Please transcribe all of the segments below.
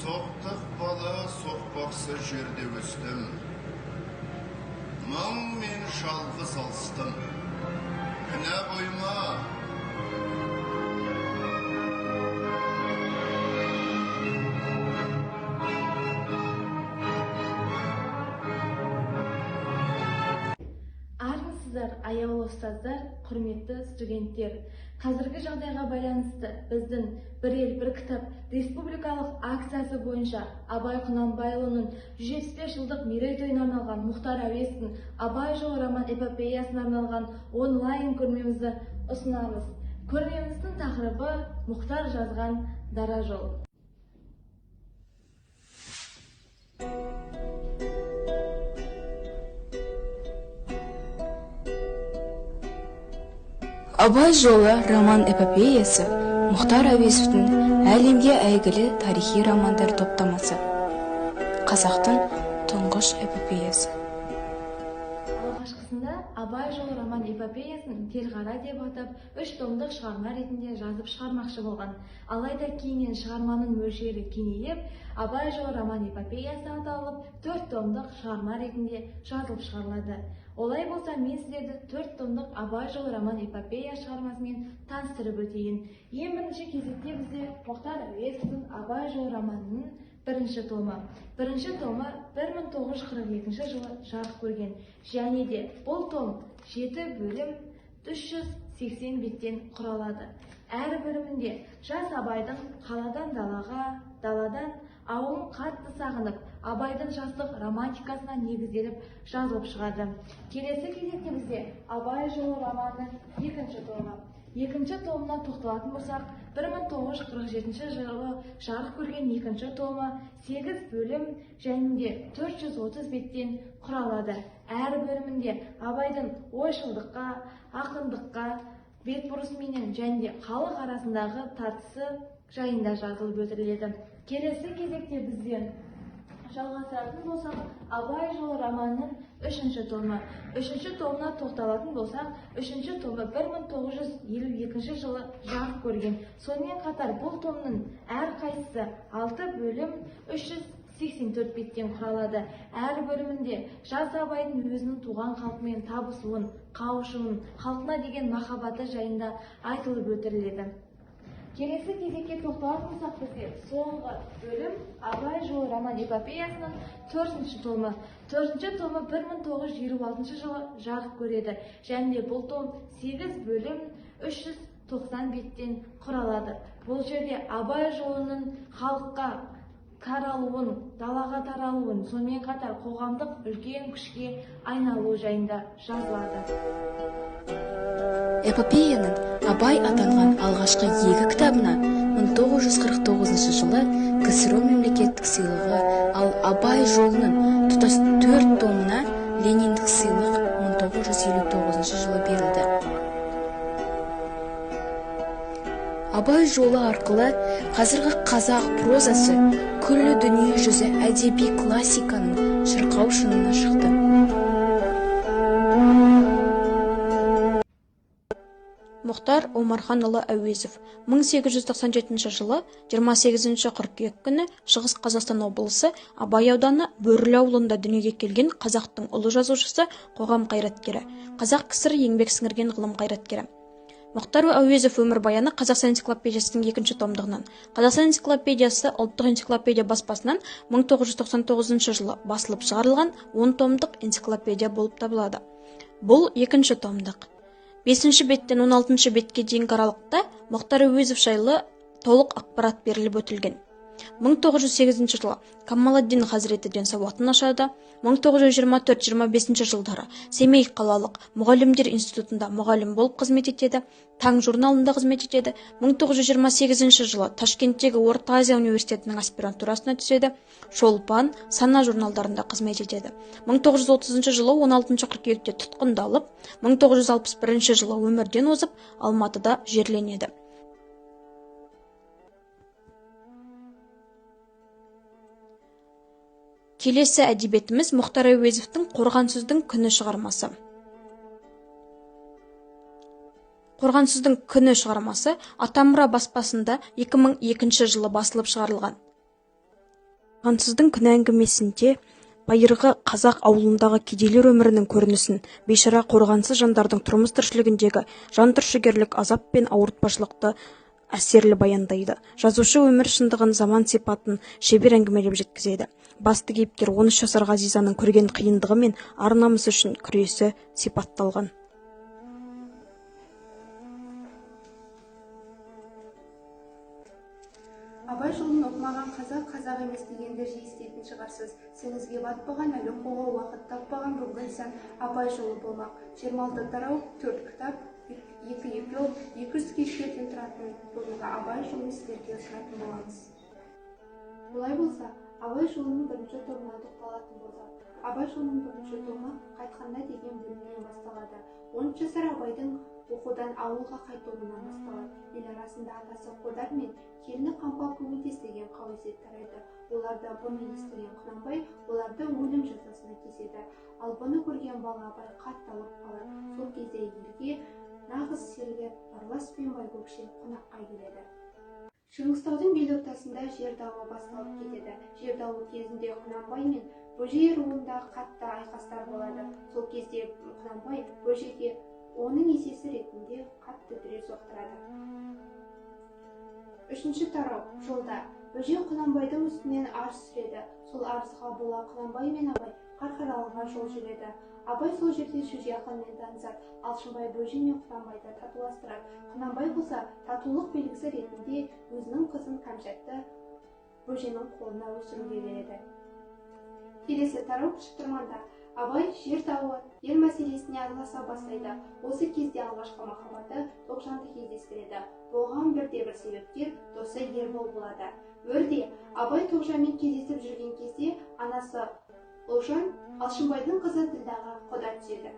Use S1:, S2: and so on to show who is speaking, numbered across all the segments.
S1: Соқтық бала соқпақсы жерде өстім. Мың мен жалғыз алыстым. Кінә қойма.
S2: Армысыздар, аяулы ұстаздар, құрметті студенттер. Қазіргі жағдайға байланысты біздің «Бір ел, бір кітап» республикалық акциясы бойынша Абай Құнанбайұлының 175 жылдық мерейтойына арналған Мұхтар Әуезовтің «Абай жолы» роман эпопеясына арналған онлайн көрмемізді ұсынамыз. Көрмеміздің тақырыбы Мұхтар жазған «Дара жол».
S3: Абай жолы роман-эпопеясы Мұхтар Әуезовтің әлемге әйгілі тарихи романдар топтамасы. Қазақтың тұңғыш эпопеясы.
S2: Алғашқысында Абай жолы роман-эпопеясын Телғара деп атап, 3 томдық шығарма ретінде жазып шығармақшы болған. Алайда кейіннен шығарманың мөлшері кеңейіп, Абай жолы роман-эпопеясы аталып, 4 томдық шығарма ретінде жазылып шығарылады. Олай болса, мен сіздерді 4 томдық Абай жолы роман-эпопея шығармасымен таныстырып өтейін. Ең бірінші кезекте бізде Мұхтар Әуезовтің Абай жолы романының бірінші томы. Бірінші томы 1942 жылы жарық көрген. Және де бұл том 7 бөлім 380 беттен құралады. Әр бөлімінде жас Абайдың қаладан далаға, даладан ауылын қатты сағынып, Абайдың жастық романтикасына негізделіп жазылып шығады. Келесі кезекте бізде Абай жолы романының екінші томы. Екінші томына тоқталатын болсақ, 1947 жылы жарық көрген екінші томы 8 бөлім және де 430 беттен құралады. Әр бөлімінде Абайдың ойшылдыққа, ақындыққа, бетбұрысменен және де халық арасындағы тартысы жайында жазылып өтіледі. Келесі кезекте бізден жалғастыратын болсақ, Абай жолы романының үшінші томы. Үшінші томына тоқталатын болсақ, үшінші томы 1952 жылы жарық көрген. Сонымен қатар бұл томның әр қайсысы 6 бөлім 384 беттен құралады. Әр бөлімінде жас Абайдың өзінің туған халқымен табысуын, қауышуын, халқына деген махаббаты жайында айтылып өтіледі. Келесі кезекке тоқталатын болсақ, бізде соңғы бөлім Абай жолы роман-эпопеясының 4-ші томы. 4-ші томы 1926 жылы жарық көреді. Және бұл том 8 бөлім 390 беттен құралады. Бұл жерде Абай жолының халыққа таралуын, далаға таралуын, сонымен қатар қоғамдық үлкен күшке айналуы жайында жазылады.
S3: Эпопеяның Абай атанған алғашқы 2 кітабына 1949 жылы КСРО мемлекеттік сыйлығы, ал Абай жолының тұтас 4 томына Лениндік сыйлық 1959 жылы берілді. Абай жолы арқылы қазіргі қазақ прозасы күллі дүние жүзі әдеби классиканың шырқау шыңына шықты. Мұхтар Омарханұлы Әуезов 1897 жылы 28 қыркүйек күні Шығыс Қазақстан облысы Абай ауданы Бөрлі ауылында дүниеге келген қазақтың ұлы жазушысы, қоғам қайраткері, Қазақ КСР еңбек сіңірген ғылым қайраткері. Мұхтар Әуезов өмірбаяны Қазақстан энциклопедиясының 2-ші томдығынан, Қазақстан энциклопедиясы ұлттық энциклопедия баспасынан 1999 жылы басылып шығарылған 10 томдық энциклопедия болып табылады. Бұл 2-ші томдық. 5-ші беттен 16-ші бетке дейінгі аралықта Мұхтар Әуезов жайлы толық ақпарат беріліп өтілген. 1908 жылы Камалетдин Хазіретіден сауатын ашады. 1924-25 жылдары Семей қалалық мұғалімдер институтында мұғалім болып қызмет етеді. Таң журналында қызмет етеді. 1928 жылы Ташкенттегі Орта Азия университетінің аспирантурасына түседі. Шолпан, Сана журналдарында қызмет етеді. 1930 жылы 16 қыркүйекте тұтқындалып, 1961 жылы өмірден озып, Алматыда жерленеді. Келесі әдебиетіміз Мұхтар Әуезовтің Қорғансыздың күні шығармасы. Қорғансыздың күні шығармасы Атамұра баспасында 2002 жылы басылып шығарылған. Қорғансыздың күні әңгімесінде байырғы қазақ ауылындағы кедейлер өмірінің көрінісін, бейшара қорғансыз жандардың тұрмыс тіршілігіндегі жан түршігерлік азап пен ауыртпашылықты әсерлі баяндайды. Жазушы өмір шындығын, заман сипатын шебер әңгімелеп жеткізеді. Басты кейіпкер 13 жасар Ғазизаның көрген қиындығы мен ар намысы үшін күресі сипатталған.
S4: Абай жолын оқымаған қазақ емес дегенді жиі еститін шығарсыз. Сіңізге батпаған, әлі оқуға уақыт таппаған бүгін сан Абай жолы болмақ. 26 тарау, 4 кітап, 2 эпилог, 200 кейіпкерден тұратын бүгінгі Абай жолын сіздерге ұсынатын боламыз. Бұлай болса, Абай жолының бірінші тобына тоқталатын болсақ. Абай жолының бірінші тобы қайтқанда деген бөлімнен басталады. 10 жасар Абайдың оқудан ауылға қайтуынан басталады. Ел арасында атасы Қодар мен келіні Қамқа көмектес деген қауесет тарайды. Оларды бұны естіген Құнанбай оларды өлім жазасына кеседі. Ал бұны көрген бала Абай қатталып қалады. Сол кезде елге нағыз серлер Барлас пен Байкөкше қонаққа келеді. Шыңғыстаудың бел ортасында жер дауы басталып кетеді. Жер дауы кезінде Құнанбай мен Бөжей руында қатты айқастар болады. Сол кезде Құнанбай Бөжейге оның есесі ретінде қатты дүре соқтырады. Үшінші тарау жолда. Бөжей Құнанбайдың үстінен арыз сүреді. Сол арызға бола Құнанбай мен Абай Қарқаралыға жол жүреді. Абай сол жерде шөже ақынмен танысады. Алшынбай Бөжей мен Құнанбайды татуластырады. Құнанбай болса татулық белгісі ретінде өзінің қызын Кәмшатты Бөжейдің қолына өсіруге береді. Келесі тарау Шықтырманда. Абай жер дауы, ел мәселесіне араласа бастайды. Осы кезде алғашқы махаббаты Тоғжанды кездестіреді. Оған бірде-бір себепкер досы Ербол болады. Өрде Абай Тоғжанмен кездесіп жүрген кезде анасы Ұлжан Алшынбайдың қызы Ділдәға құда түседі.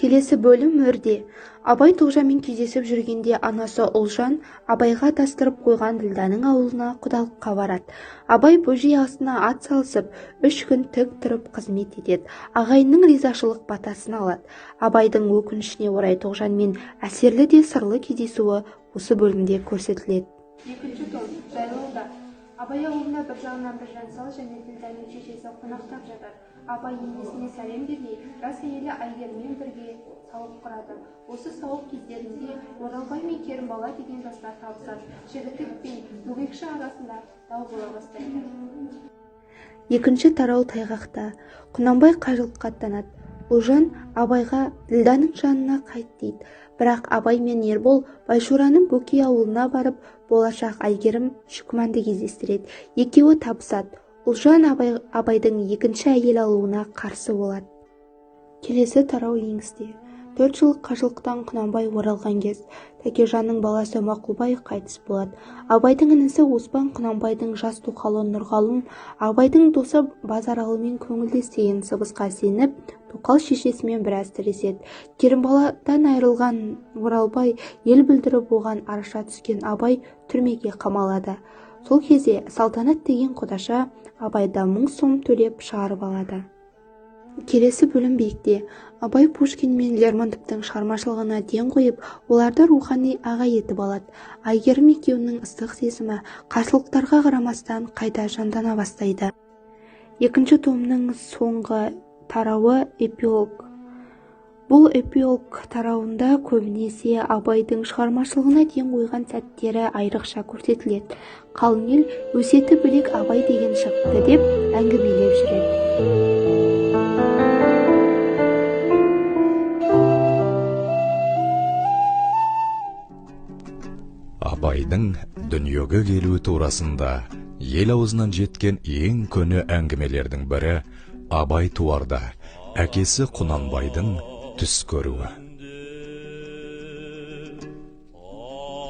S4: Келесі бөлім өрде. Абай Тоғжанмен кездесіп жүргенде анасы Ұлжан Абайға тастырып қойған Ділдәнің ауылына құдалыққа барады. Абай Бөжей асына ат салысып, 3 күн тік тұрып қызмет етеді. Ағайынның ризашылық батасын алады. Абайдың өкінішіне орай Тоғжанмен әсерлі де сырлы кездесуі осы бөлімде көрсетіледі. Екінші том жайлауда. Абай ауылына бір жағынан бір жансал және Ділдәнің шешесі қонақтап жатыр. Абай енесіне сәлем бермей, жас әйелі Айгермен бірге сауық құрады. Осы сауық кездерінде Оралбай мен Керімбала деген жастар табысады. Жігітек пен бөгекші арасында дау бола бастайды. Екінші тарау тайғақта. Құнанбай қажылыққа аттанады. Ұлжан Абайға Ділдәнің жанына қайт дейді. Бірақ Абай мен Ербол Байшураның Бөкей ауылына барып, болашақ Айгерім Шүкманды кездестіреді. Екеуі табысады. Ұлжан Абайдың екінші әйел алуына қарсы болады. Келесі тарау еңісте. 4 жыл қажылықтан Құнанбай оралған кез. Тәкежанның баласы Мақұлбай қайтыс болады. Абайдың інісі Оспан Құнанбайдың жас тоқалы Нұрғалым Абайдың досы Базаралымен көңілдес деген сыбысқа сеніп, тоқал шешесімен біраз тіреседі. Керімбаладан айырылған Оралбай ел бүлдіріп оған араша түскен Абай түрмеге қамалады. Сол кезде Салтанат деген құдаша Абайда 1000 сом төлеп шығарып алады. Келесі бөлім биікте. Абай Пушкин мен Лермонтовтың шығармашылығына ден қойып, оларды рухани аға етіп алады. Айгерім екеуінің ыстық сезімі қарсылықтарға қарамастан қайта жандана бастайды. Екінші томның соңғы тарауы эпилог. Бұл эпилог тарауында көбінесе Абайдың шығармашылығына ден қойған сәттері айрықша көрсетіледі. Қалың ел өсеті бөлек Абай деген шықты деп әңгімелеп жүреді.
S5: Абайдың дүниеге келуі турасында ел аузынан жеткен ең көне әңгімелердің бірі Абай туарда әкесі Құнанбайдың түс көруі.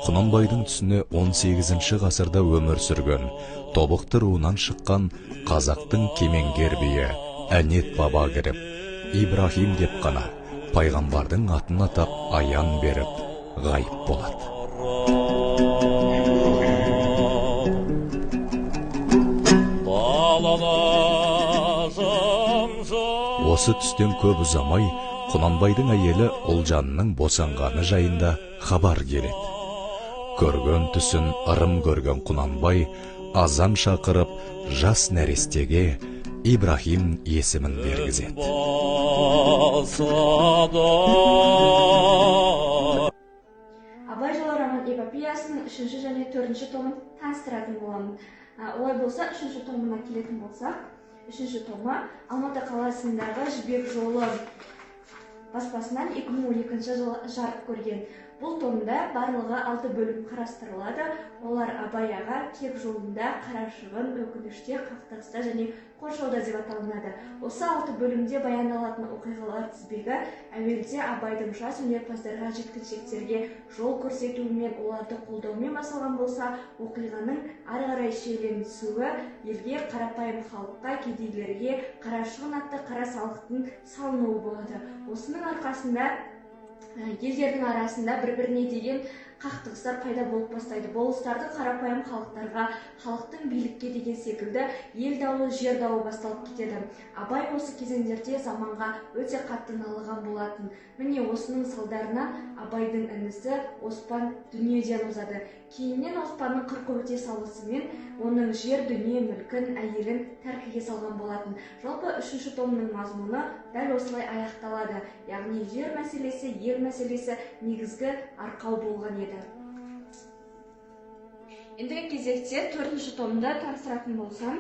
S5: Құнанбайдың түсіне 18 ғасырда өмір сүрген Тобықты руынан шыққан қазақтың кемеңгер биі Әнет баба кіріп, Ибрахим деп қана пайғамбардың атын атап аян беріп ғайып болады. Осы түстен көп ұзамай Құнанбайдың әйелі Ұлжанның босанғаны жайында хабар келеді. көрген түсін ырым көрген Құнанбай азан шақырып жас нәрестеге Ибрахим есімін бергізеді.
S2: Абай жолы роман-эпопеясының 3-ші және 4-ші томын таныстыратын боламын. Олай болса, 3-ші томына келетін болсақ, 3-ші томы Алматы қаласындағы Жібек жолы баспасынан 2012 жылы жарық көрген. Бұл томда барлығы 6 бөлім қарастырылады. Олар Абай аға кеп жолында, қарашығын, өкініште, қақтығыста және қоршауда деп аталынады. Осы 6 бөлімде баяндалатын оқиғалар тізбегі әуелде Абайдың жас өнерпаздарға, жеткіншектерге жол көрсетуімен, оларды қолдаумен басталған болса, оқиғаның ары қарай шиеленісуі елге, қарапайым халыққа, кедейлерге қарашығын атты қара салықтың салынуы болады. Осының арқасында елдердің арасында бір-біріне деген қақтығыстар пайда болып бастайды. Болыстардың қарапайым халықтарға, халықтың билікке деген секілді ел дауы, жер дауы басталып кетеді. Абай осы кезеңдерде заманға өте қатты налыған болатын. Міне осының салдарынан Абайдың інісі Оспан дүниеден озады. Кейіннен Оспанның қырқы өте салысымен оның жер, дүние, мүлкін, әйелін тәркіге салған болатын. Жалпы 3-ші томның мазмұны дәл осылай аяқталады. Яғни жер мәселесі, ел мәселесі негізгі арқау болған еді. Ендігі кезекте 4-ші томды таныстыратын болсам,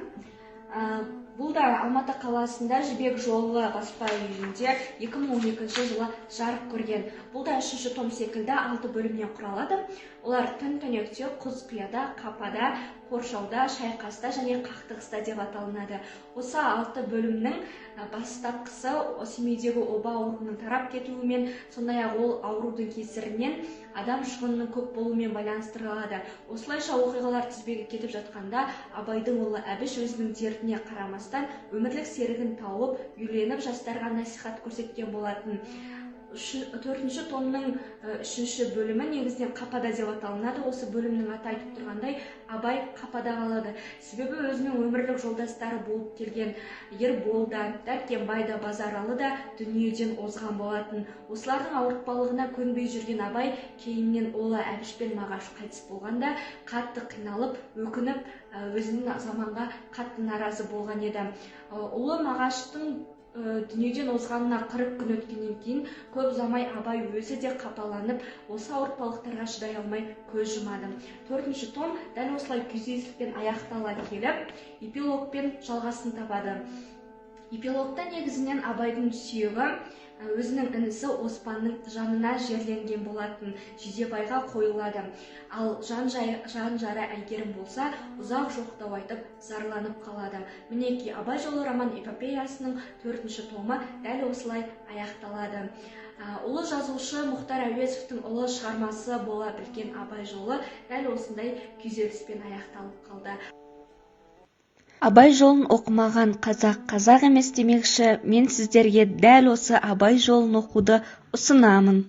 S2: бұл да Алматы қаласында Жібек жолы баспа үйінде 2012 жылы жарық көрген. Бұл да 3-ші том секілді 6 бөлімнен құралады. Олар түн-түнекте, құз-қияда, қапада, қоршауда, шайқаста және қақтығыста деп аталынады. Осы 6 бөлімнің бастапқысы Семейдегі оба ауруының тарап кетуімен, сондай-ақ ол аурудың кесірінен адам шығынының көп болуымен байланыстырылады. Осылайша оқиғалар тізбегі кетіп жатқанда, Абайдың ұлы Әбіш өзінің дертіне қарамастан өмірлік серігін тауып, үйленіп, жастарға насихат көрсеткен болатын. 4-ші томның 3-ші бөлімі негізінен қапада деп аталынады. Осы бөлімнің аты айтып тұрғандай, Абай қапада қалады. Себебі өзінің өмірлік жолдастары болып келген Ербол да, Дәркембай да, Базаралы да дүниеден озған болатын. Осылардың ауыртпалығына көнбей жүрген Абай кейіннен ұлы Әбіш пен Мағаш қайтыс болғанда қатты қиналып, өкініп, өзінің заманға қатты наразы болған еді. Ұлы Мағаштың дүниеден озғанына 40 күн өткеннен кейін көп ұзамай Абай өзі де қапаланып, осы ауыртпалықтарға шыдай алмай көз жұмады. 4-ші том дәл осылай күйзеліспен аяқтала келіп, эпилогпен жалғасын табады. Эпилогта негізінен Абайдың сүйегі өзінің інісі Оспанның жанына жерленген болатын, Жидебайға қойылады. Ал жан-жары Әйгерім болса, ұзақ жоқтау айтып, зарланып қалады. Мінеки Абай жолы роман-эпопеясының 4-ші томы дәл осылай аяқталады. Ұлы жазушы Мұхтар Әуезовтің ұлы шығармасы бола білген Абай жолы дәл осындай күйзеліспен аяқталып қалды.
S4: Абай жолын оқымаған қазақ емес демекші, мен сіздерге дәл осы Абай жолын оқуды ұсынамын.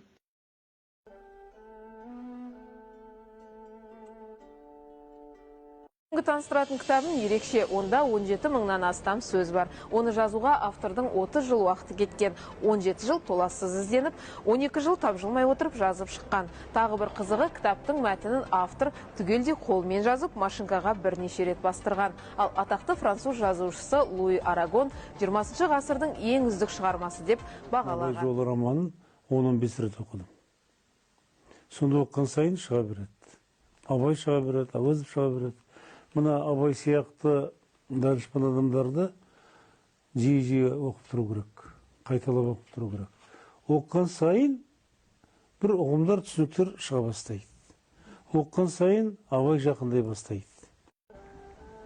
S6: Таныстыратын кітабым ерекше, онда 17 мыңнан астам сөз бар. Оны жазуға автордың 30 жыл уақыты кеткен, 17 жыл толассыз ізденіп, 12 жыл тапжылмай отырып жазып шыққан. Тағы бір қызығы, кітаптың мәтінін автор түгелдей қолмен жазып, машинкаға бірнеше рет бастырған. Ал атақты француз жазушысы Луи Арагон 20 ғасырдың ең үздік шығармасы деп бағалаған.
S7: Абай жолы романын 10-15 рет оқыдым. Сонда оққан сайын шыға береді. Абай шыға береді, Әуезов шыға береді. Мына Абай сияқты данышпан адамдарды жиі оқып тұру керек, қайталап оқып тұру керек. Оққан сайын бір ұғымдар, түсініктер шыға бастайды. Оққан сайын Абай жақындай бастайды.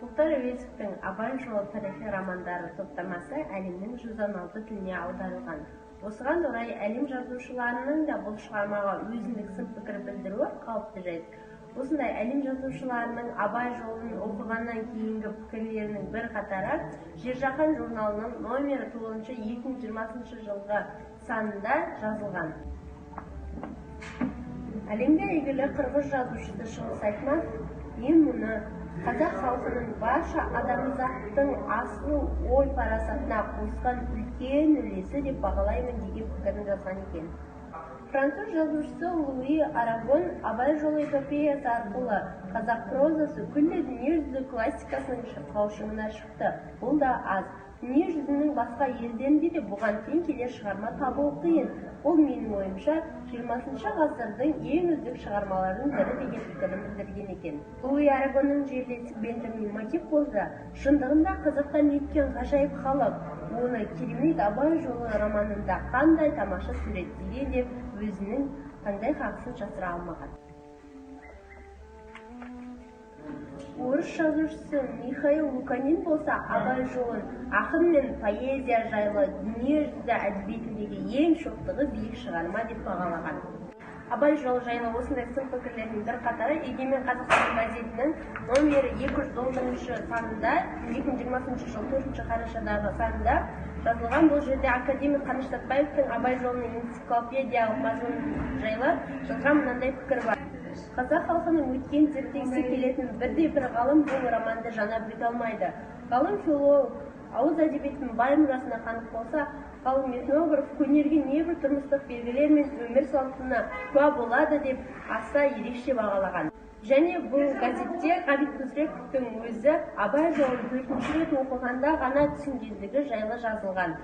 S8: Мұхтар Әуезовтің Абай жолы тарихи романдары топтамасы әлемнің 116 тіліне аударылған. Осыған орай әлем жазушыларының да бұл шығармаға өзіндік сын пікір білдіруі қалыпты жайт. Осындай әлем жазушыларының Абай жолын оқығаннан кейінгі пікірлерінің бір қатары Жер жаһан журналының номері 2020 жылғы санында жазылған. Әлемге әйгілі қырғыз жазушысы Шыңғыс Айтматов ең мұны қазақ халқының барша адамзаттың асыл ой парасатына қосқан үлкен үлесі деп бағалаймын деген пікірін жазған екен. Француз жазушысы Луи Арагон Абай жолы эпопеясы арқылы қазақ прозасы күллі дүниежүзі классикасының қаушымына шықты. Бұл да аз. Дүниежүзінің басқа елдерінде де бұған тең келер шығарма табу қиын. Ол менің ойымша 20 ғасырдың ең үздік шығармалардың бірі деген пікірін білдірген екен. Луи Арагонның жерлесі Бенджамин Мотив болса, шындығында қазақтан еткен ғажайып халық, оны керемет Абай жолы романында қандай тамаша суреттеген деп өзінің қандай хақысын жасыра алмаған. Орыс жазушысы Михаил Луканин болса, Абай жолын ақын мен поэзия жайлы дүниежүзі әдебиетіндегі ең шоқтығы биік шығарма деп бағалаған. Абай жолы жайлы осындай сын пікірлердің бір қатары Егемен Қазақстан газетінің номері 211 санында 2020 жыл 4 қарашадағы санында жазылған. Бұл жерде академик Қаныш Сәтбаевтың Абай жолының энциклопедиялық мазмұны жайлы жазған мынандай пікір бар. Қазақ халқының өткен зерттегісі келетін бірде-бір ғалым бұл романды жаңа біле алмайды. Ғалым филолог ауыз әдебиетінің бай мұрасына қанық болса, ғалым этнограф көнерген небір тұрмыстық белгілер мен өмір салтына куә болады деп аса ерекше бағалаған. Және бұл газетте Ғабит Мүсіреповтің өзі Абай жолын 4-ші рет оқығанда ғана түсінгендігі жайлы жазылған.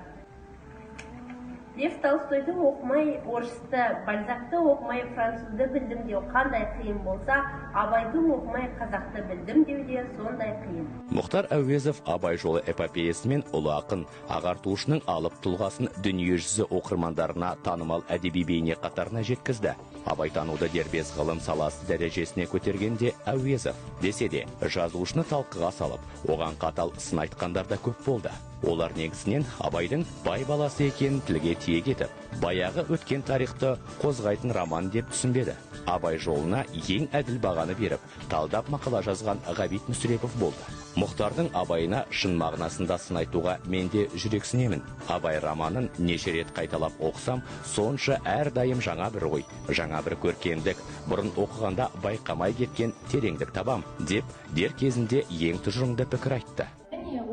S8: Лев Толстойды оқымай орысты, Бальзакты оқымай французды білдім деу қандай қиын болса, Абайды оқымай қазақты білдім деу де сондай қиын.
S9: Мұхтар Әуезов Абай жолы эпопеясымен ұлы ақын, ағартушының алып тұлғасын дүниежүзі оқырмандарына танымал әдеби бейне қатарына жеткізді. Абайтануды дербес ғылым саласы дәрежесіне көтергенде Әуезов, десе де жазушыны талқыға салып, оған қатал сын айтқандар да көп болды. Олар негізінен Абайдың бай баласы екенін тілге тиек етіп, баяғы өткен тарихты қозғайтын роман деп түсінбеді. Абай жолына ең әділ бағаны беріп, талдап мақала жазған Ғабит Мүсірепов болды. Мұхтардың Абайына шын мағынасында сын айтуға менде жүрексінемін. Абай романын неше рет қайталап оқысам, сонша әрдайым жаңа бір ой, жаңа бір көркемдік, бұрын оқығанда байқамай кеткен тереңдік табам, деп дер кезінде ең тұжырымды пікір айтты.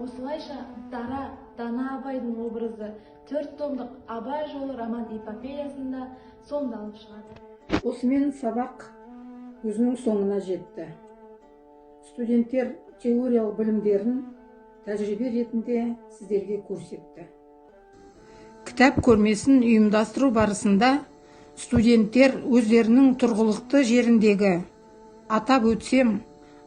S2: Осылайша дана Абайдың образы 4 томдық Абай жолы роман эпопеясында сомдалып шығады.
S10: Осымен сабақ өзінің соңына жетті. Студенттер теориялық білімдерін тәжірибе ретінде сіздерге көрсетті. Кітап көрмесін ұйымдастыру барысында студенттер өздерінің тұрғылықты жеріндегі, атап өтсем,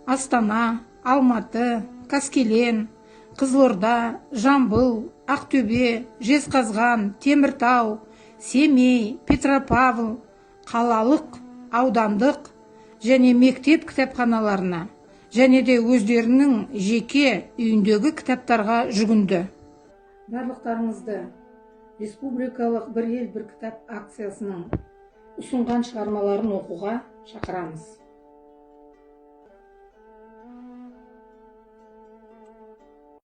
S10: Астана, Алматы, Қаскелен, Қызылорда, Жамбыл, Ақтөбе, Жезқазған, Теміртау, Семей, Петропавл, қалалық, аудандық және мектеп кітапханаларына және де өздерінің жеке үйіндегі кітаптарға жүгінді. Барлықтарыңызды республикалық бір ел бір кітап акциясының ұсынған шығармаларын оқуға шақырамыз.